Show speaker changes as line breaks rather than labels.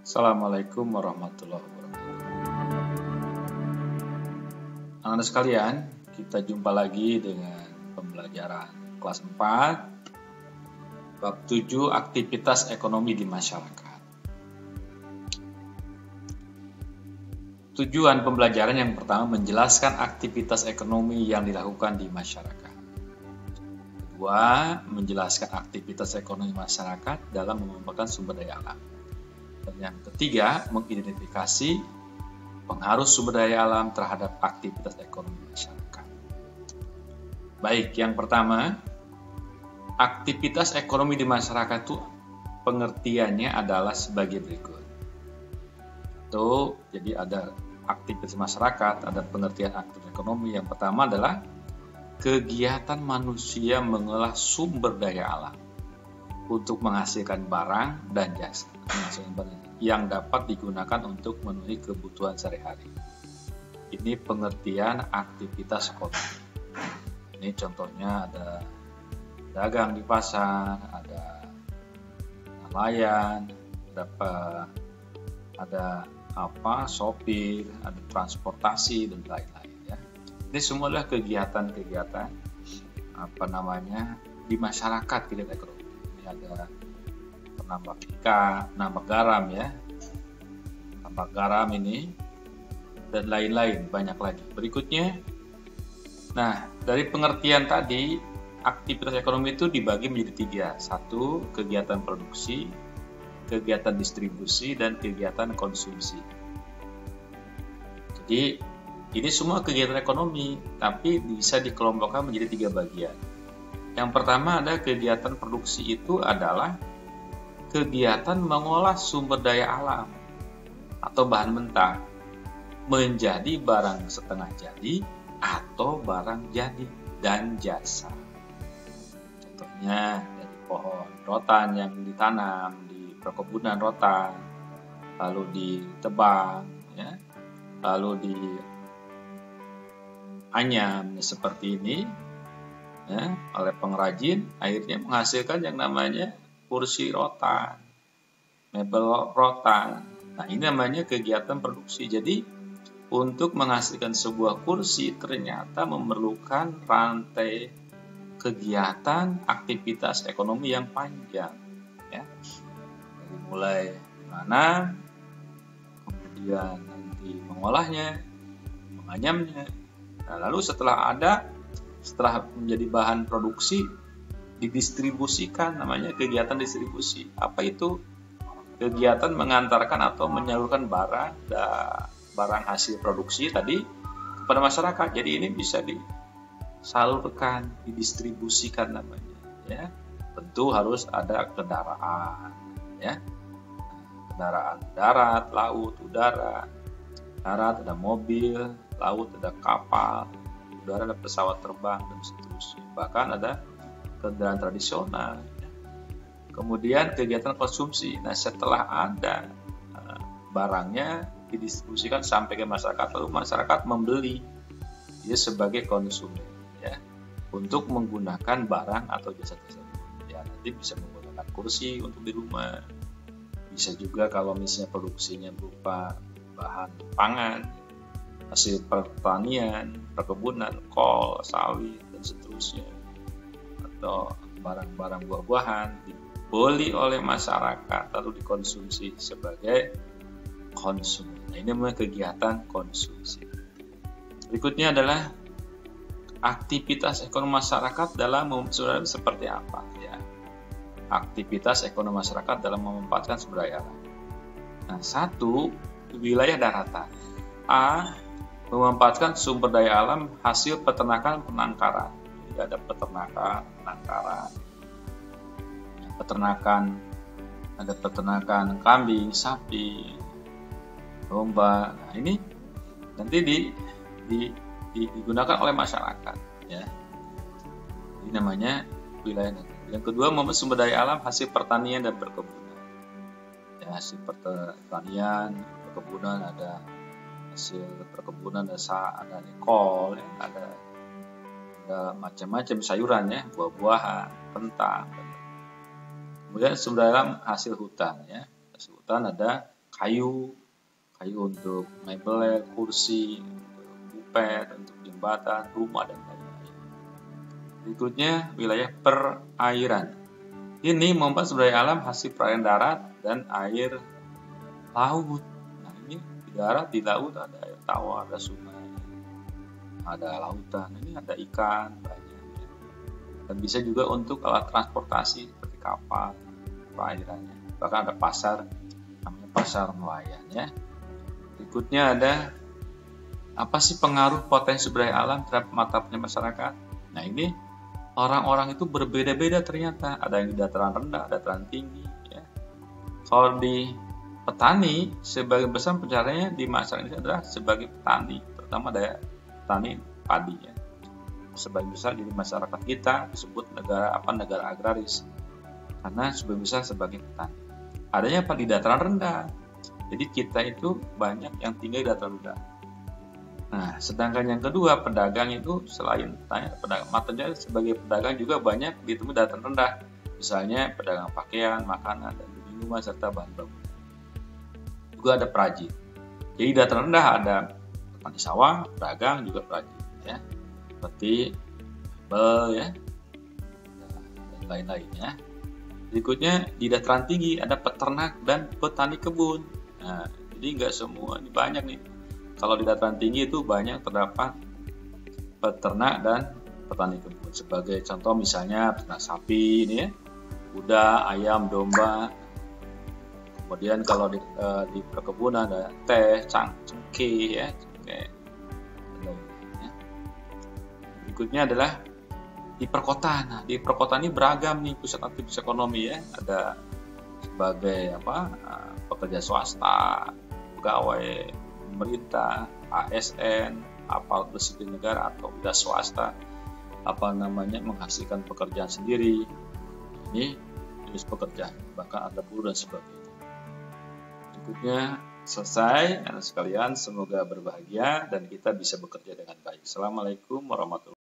Assalamualaikum warahmatullahi wabarakatuh. Anak-anak sekalian, kita jumpa lagi dengan pembelajaran kelas 4, bab 7 aktivitas ekonomi di masyarakat. Tujuan pembelajaran yang pertama menjelaskan aktivitas ekonomi yang dilakukan di masyarakat. Kedua, menjelaskan aktivitas ekonomi masyarakat dalam memanfaatkan sumber daya alam. Dan yang ketiga, mengidentifikasi pengaruh sumber daya alam terhadap aktivitas ekonomi masyarakat. Baik, yang pertama, aktivitas ekonomi di masyarakat itu pengertiannya adalah sebagai berikut. Jadi ada aktivitas masyarakat, ada pengertian aktivitas ekonomi. Yang pertama adalah kegiatan manusia mengolah sumber daya alam untuk menghasilkan barang dan jasa yang dapat digunakan untuk memenuhi kebutuhan sehari-hari. Ini pengertian aktivitas ekonomi. Ini contohnya ada dagang di pasar, ada nelayan, ada sopir, ada transportasi dan lain-lain ya. Ini semua adalah kegiatan-kegiatan di masyarakat kegiatan ekonomi. Ada penambak garam ya, tambak garam ini dan lain-lain, banyak lagi. Berikutnya, nah dari pengertian tadi, aktivitas ekonomi itu dibagi menjadi tiga. Satu, kegiatan produksi, kegiatan distribusi, dan kegiatan konsumsi. Jadi ini semua kegiatan ekonomi, tapi bisa dikelompokkan menjadi tiga bagian. Yang pertama ada kegiatan produksi, itu adalah kegiatan mengolah sumber daya alam atau bahan mentah menjadi barang setengah jadi atau barang jadi dan jasa. Contohnya dari pohon rotan yang ditanam di perkebunan rotan, lalu ditebang, ya, lalu dianyam seperti ini. Ya, oleh pengrajin, akhirnya menghasilkan yang namanya kursi rotan, mebel rotan. Nah, ini namanya kegiatan produksi. Jadi, untuk menghasilkan sebuah kursi ternyata memerlukan rantai kegiatan aktivitas ekonomi yang panjang. Ya. Dari mulai menanam, kemudian nanti mengolahnya, menganyamnya. Nah, lalu setelah menjadi bahan produksi, didistribusikan, namanya kegiatan distribusi. Apa itu? Kegiatan mengantarkan atau menyalurkan barang hasil produksi tadi kepada masyarakat. Jadi ini bisa disalurkan, didistribusikan namanya. Ya, tentu harus ada kendaraan, ya, kendaraan darat, laut, udara. Darat ada mobil, laut ada kapal, udara ada pesawat terbang dan seterusnya. Bahkan ada kendaraan tradisional. Kemudian kegiatan konsumsi. Nah, setelah ada barangnya didistribusikan sampai ke masyarakat, lalu masyarakat membeli dia sebagai konsumen, ya, untuk menggunakan barang atau jasa tersebut. Ya, nanti bisa menggunakan kursi untuk di rumah. Bisa juga kalau misalnya produksinya berupa bahan pangan, hasil pertanian, perkebunan, kol, sawit, dan seterusnya, atau barang-barang buah-buahan dibeli oleh masyarakat lalu dikonsumsi sebagai konsumen. Nah, ini namanya kegiatan konsumsi. Berikutnya adalah aktivitas ekonomi masyarakat dalam seperti apa ya? Aktivitas ekonomi masyarakat dalam memanfaatkan sumber daya alam. Nah, satu, wilayah daratan. A, memanfaatkan sumber daya alam hasil peternakan penangkaran. Jadi ada ada peternakan kambing, sapi, domba. Nah, ini nanti digunakan oleh masyarakat, ya. Ini namanya wilayah daratan. Yang kedua, sumber daya alam hasil pertanian dan perkebunan. Ya, hasil pertanian, perkebunan, ada hasil perkebunan, ada kol, ya, ada macam-macam sayuran, ya, buah-buahan, kentang. Kemudian sumber daya alam hasil hutan, ya. Hasil hutan ada kayu untuk mebel, kursi, bupet, untuk jembatan, rumah, dan lain-lain. Berikutnya, wilayah perairan. Ini membuat sumber daya alam hasil perairan darat dan air laut. Nah, ini di darat, di laut ada air tawar, ada sungai, ada lautan, ini ada ikan banyak. Dan bisa juga untuk alat transportasi seperti kapal, perairannya. Bahkan ada pasar, namanya pasar nelayan ya. Berikutnya ada apa sih pengaruh potensi sumber daya alam terhadap mata pencaharian masyarakat? Nah, ini orang-orang itu berbeda-beda ternyata. Ada yang di dataran rendah, dataran tinggi. Ya. Kalau di petani, sebagian besar pencahariannya di masyarakat ini adalah sebagai petani, terutama daya petani padi. Ya. Sebagian besar di masyarakat kita disebut negara agraris, karena sebagian besar sebagai petani. Adanya apa di dataran rendah. Jadi kita itu banyak yang tinggal di dataran rendah. Nah, sedangkan yang kedua, pedagang itu selain matanya sebagai pedagang juga banyak ditemui dataran rendah. Misalnya pedagang pakaian, makanan, dan minuman serta bahan baku. Juga ada perajin. Jadi dataran rendah ada petani sawah, pedagang, juga perajin ya. Seperti mebel ya. Dan lain-lain ya. Berikutnya di dataran tinggi ada peternak dan petani kebun. Nah, jadi nggak semua, ini banyak nih. Kalau di dataran tinggi itu banyak terdapat peternak dan petani kebun. Sebagai contoh misalnya peternak sapi ini ya, kuda, ayam, domba. Kemudian kalau di perkebunan ada teh, cengkeh ya, cengkeh. Ya. Berikutnya adalah di perkotaan. Nah, di perkotaan ini beragam nih pusat aktivitas ekonomi ya. Ada sebagai pekerja swasta, pegawai pemerintah, ASN, aparat sipil negara atau udah swasta, menghasilkan pekerjaan sendiri. Ini jenis pekerjaan, bahkan ada buruh dan sebagainya. Berikutnya selesai, anak sekalian, semoga berbahagia dan kita bisa bekerja dengan baik. Assalamualaikum warahmatullahi wabarakatuh.